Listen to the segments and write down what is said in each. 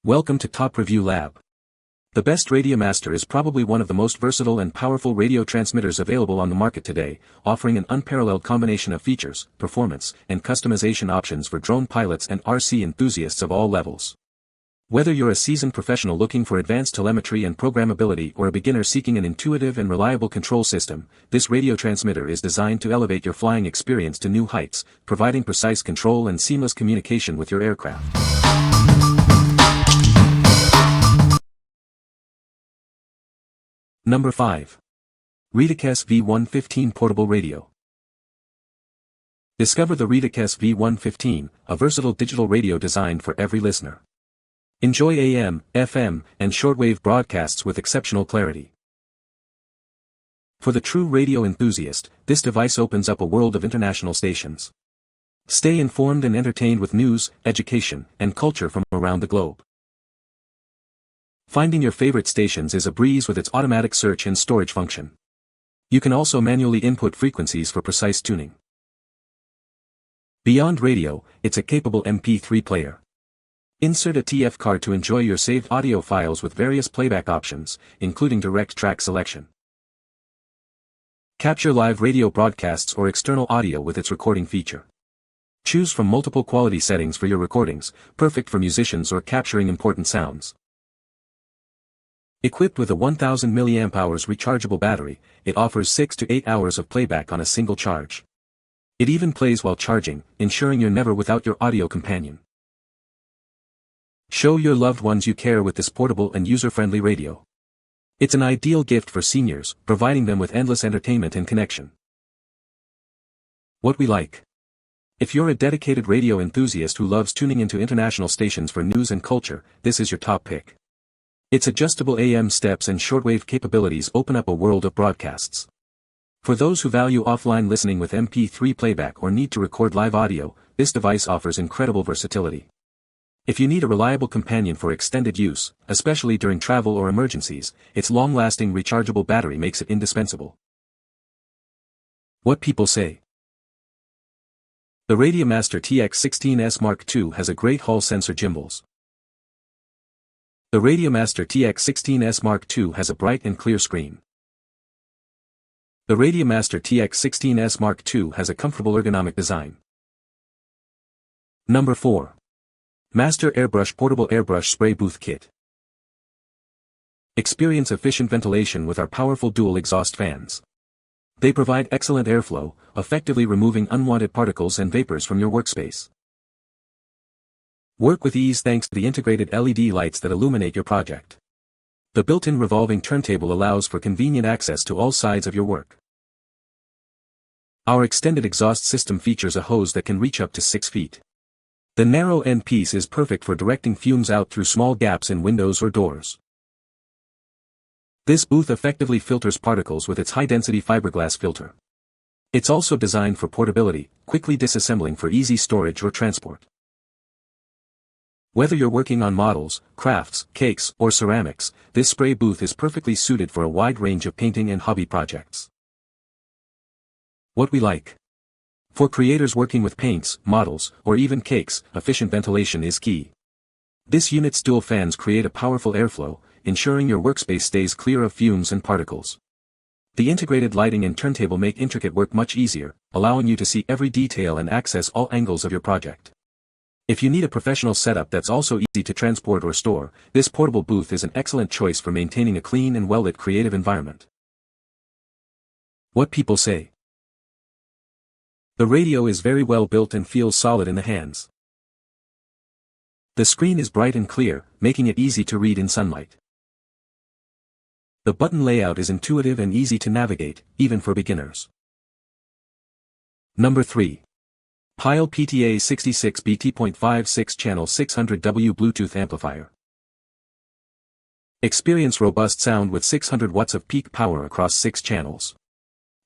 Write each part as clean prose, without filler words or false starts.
Welcome to Top Review Lab. The best RadioMaster is probably one of the most versatile and powerful radio transmitters available on the market today, offering an unparalleled combination of features, performance, and customization options for drone pilots and RC enthusiasts of all levels. Whether you're a seasoned professional looking for advanced telemetry and programmability or a beginner seeking an intuitive and reliable control system, this radio transmitter is designed to elevate your flying experience to new heights, providing precise control and seamless communication with your aircraft. Number 5. Retekess V115 Portable Radio. Discover the Retekess V115, a versatile digital radio designed for every listener. Enjoy AM, FM, and shortwave broadcasts with exceptional clarity. For the true radio enthusiast, this device opens up a world of international stations. Stay informed and entertained with news, education, and culture from around the globe. Finding your favorite stations is a breeze with its automatic search and storage function. You can also manually input frequencies for precise tuning. Beyond radio, it's a capable MP3 player. Insert a TF card to enjoy your saved audio files with various playback options, including direct track selection. Capture live radio broadcasts or external audio with its recording feature. Choose from multiple quality settings for your recordings, perfect for musicians or capturing important sounds. Equipped with a 1000 mAh rechargeable battery, it offers 6 to 8 hours of playback on a single charge. It even plays while charging, ensuring you're never without your audio companion. Show your loved ones you care with this portable and user-friendly radio. It's an ideal gift for seniors, providing them with endless entertainment and connection. What we like. If you're a dedicated radio enthusiast who loves tuning into international stations for news and culture, this is your top pick. Its adjustable AM steps and shortwave capabilities open up a world of broadcasts. For those who value offline listening with MP3 playback or need to record live audio, this device offers incredible versatility. If you need a reliable companion for extended use, especially during travel or emergencies, its long-lasting rechargeable battery makes it indispensable. What people say. The RadioMaster TX16S Mark II has a great Hall sensor gimbals. The RadioMaster TX16S Mark II has a bright and clear screen. The RadioMaster TX16S Mark II has a comfortable ergonomic design. Number 4. Master Airbrush Portable Airbrush Spray Booth Kit. Experience efficient ventilation with our powerful dual exhaust fans. They provide excellent airflow, effectively removing unwanted particles and vapors from your workspace. Work with ease thanks to the integrated LED lights that illuminate your project. The built-in revolving turntable allows for convenient access to all sides of your work. Our extended exhaust system features a hose that can reach up to 6 feet. The narrow end piece is perfect for directing fumes out through small gaps in windows or doors. This booth effectively filters particles with its high-density fiberglass filter. It's also designed for portability, quickly disassembling for easy storage or transport. Whether you're working on models, crafts, cakes, or ceramics, this spray booth is perfectly suited for a wide range of painting and hobby projects. What we like. For creators working with paints, models, or even cakes, efficient ventilation is key. This unit's dual fans create a powerful airflow, ensuring your workspace stays clear of fumes and particles. The integrated lighting and turntable make intricate work much easier, allowing you to see every detail and access all angles of your project. If you need a professional setup that's also easy to transport or store, this portable booth is an excellent choice for maintaining a clean and well-lit creative environment. What people say. The radio is very well built and feels solid in the hands. The screen is bright and clear, making it easy to read in sunlight. The button layout is intuitive and easy to navigate, even for beginners. Number 3. Pyle PTA 66 BT.56 Channel 600W Bluetooth Amplifier. Experience robust sound with 600 watts of peak power across 6 channels.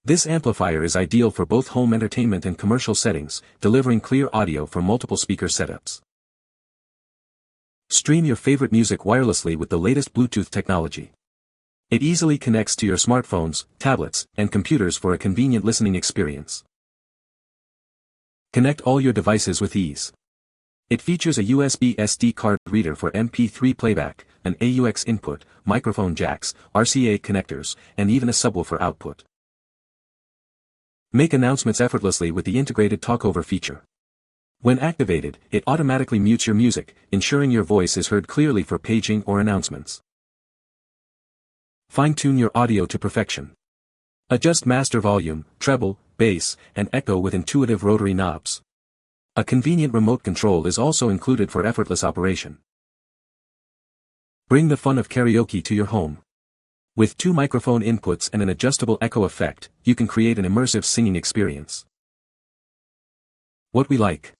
This amplifier is ideal for both home entertainment and commercial settings, delivering clear audio from multiple speaker setups. Stream your favorite music wirelessly with the latest Bluetooth technology. It easily connects to your smartphones, tablets, and computers for a convenient listening experience. Connect all your devices with ease. It features a USB SD card reader for MP3 playback, an AUX input, microphone jacks, RCA connectors, and even a subwoofer output. Make announcements effortlessly with the integrated talkover feature. When activated, it automatically mutes your music, ensuring your voice is heard clearly for paging or announcements. Fine-tune your audio to perfection. Adjust master volume, treble, bass, and echo with intuitive rotary knobs. A convenient remote control is also included for effortless operation. Bring the fun of karaoke to your home. With 2 microphone inputs and an adjustable echo effect, you can create an immersive singing experience. What we like.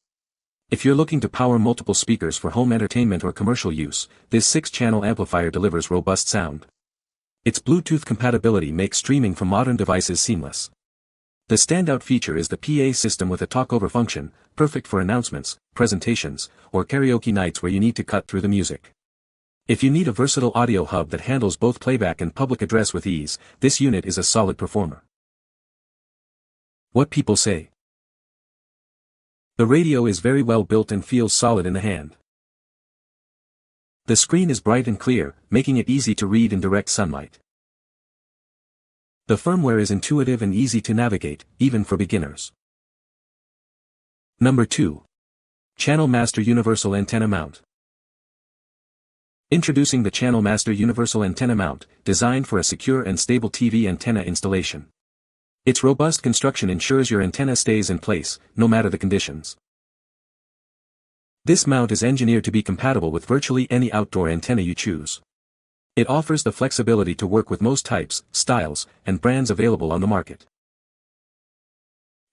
If you're looking to power multiple speakers for home entertainment or commercial use, this 6-channel amplifier delivers robust sound. Its Bluetooth compatibility makes streaming from modern devices seamless. The standout feature is the PA system with a talkover function, perfect for announcements, presentations, or karaoke nights where you need to cut through the music. If you need a versatile audio hub that handles both playback and public address with ease, this unit is a solid performer. What people say. The radio is very well built and feels solid in the hand. The screen is bright and clear, making it easy to read in direct sunlight. The firmware is intuitive and easy to navigate, even for beginners. Number 2. RadioMaster Universal Antenna Mount. Introducing the RadioMaster Universal Antenna Mount, designed for a secure and stable TV antenna installation. Its robust construction ensures your antenna stays in place, no matter the conditions. This mount is engineered to be compatible with virtually any outdoor antenna you choose. It offers the flexibility to work with most types, styles, and brands available on the market.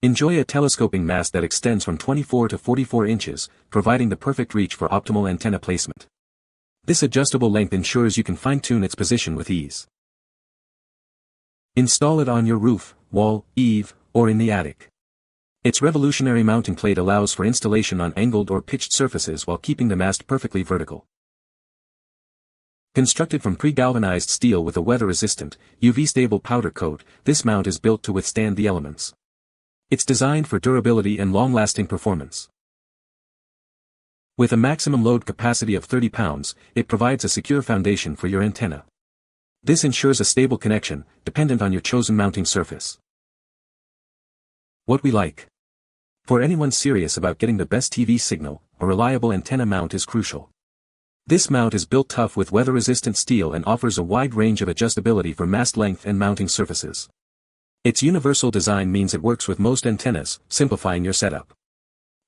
Enjoy a telescoping mast that extends from 24 to 44 inches, providing the perfect reach for optimal antenna placement. This adjustable length ensures you can fine-tune its position with ease. Install it on your roof, wall, eave, or in the attic. Its revolutionary mounting plate allows for installation on angled or pitched surfaces while keeping the mast perfectly vertical. Constructed from pre-galvanized steel with a weather-resistant, UV-stable powder coat, this mount is built to withstand the elements. It's designed for durability and long-lasting performance. With a maximum load capacity of 30 pounds, it provides a secure foundation for your antenna. This ensures a stable connection, dependent on your chosen mounting surface. What we like. For anyone serious about getting the best TV signal, a reliable antenna mount is crucial. This mount is built tough with weather-resistant steel and offers a wide range of adjustability for mast length and mounting surfaces. Its universal design means it works with most antennas, simplifying your setup.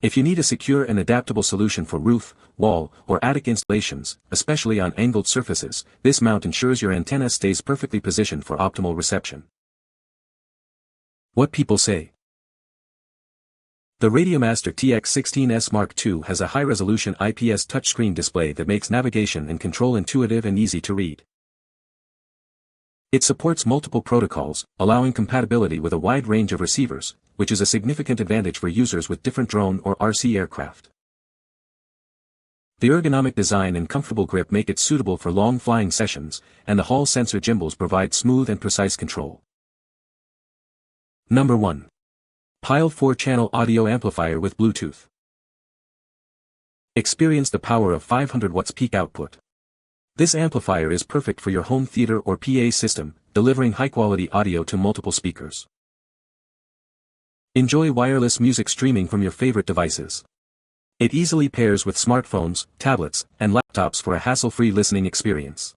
If you need a secure and adaptable solution for roof, wall, or attic installations, especially on angled surfaces, this mount ensures your antenna stays perfectly positioned for optimal reception. What people say. The RadioMaster TX16S Mark II has a high-resolution IPS touchscreen display that makes navigation and control intuitive and easy to read. It supports multiple protocols, allowing compatibility with a wide range of receivers, which is a significant advantage for users with different drone or RC aircraft. The ergonomic design and comfortable grip make it suitable for long flying sessions, and the Hall sensor gimbals provide smooth and precise control. Number 1. Pyle 4-channel audio amplifier with Bluetooth. Experience the power of 500 watts peak output. This amplifier is perfect for your home theater or PA system, delivering high-quality audio to multiple speakers. Enjoy wireless music streaming from your favorite devices. It easily pairs with smartphones, tablets, and laptops for a hassle-free listening experience.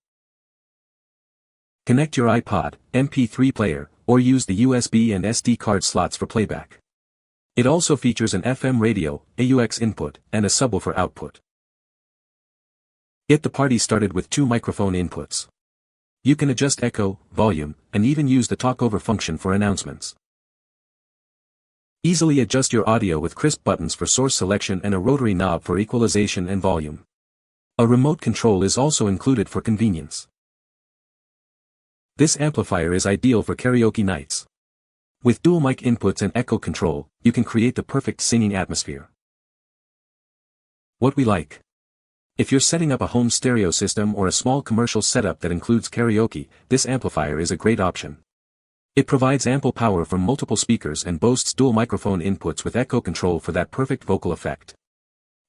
Connect your iPod, MP3 player, or use the USB and SD card slots for playback. It also features an FM radio, AUX input, and a subwoofer output. Get the party started with 2 microphone inputs. You can adjust echo, volume, and even use the talkover function for announcements. Easily adjust your audio with crisp buttons for source selection and a rotary knob for equalization and volume. A remote control is also included for convenience. This amplifier is ideal for karaoke nights. With dual mic inputs and echo control, you can create the perfect singing atmosphere. What we like. If you're setting up a home stereo system or a small commercial setup that includes karaoke, this amplifier is a great option. It provides ample power from multiple speakers and boasts dual microphone inputs with echo control for that perfect vocal effect.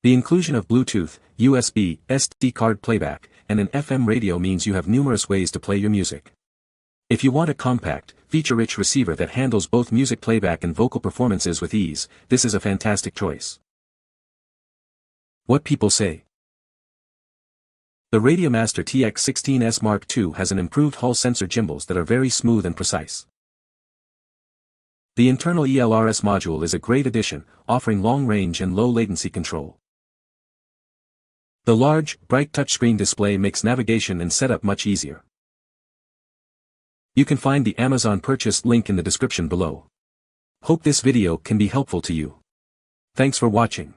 The inclusion of Bluetooth, USB, SD card playback, and an FM radio means you have numerous ways to play your music. If you want a compact, feature-rich receiver that handles both music playback and vocal performances with ease, this is a fantastic choice. What people say. The RadioMaster TX16S Mark II has an improved Hall sensor gimbals that are very smooth and precise. The internal ELRS module is a great addition, offering long range and low latency control. The large, bright touchscreen display makes navigation and setup much easier. You can find the Amazon purchase link in the description below. Hope this video can be helpful to you. Thanks for watching.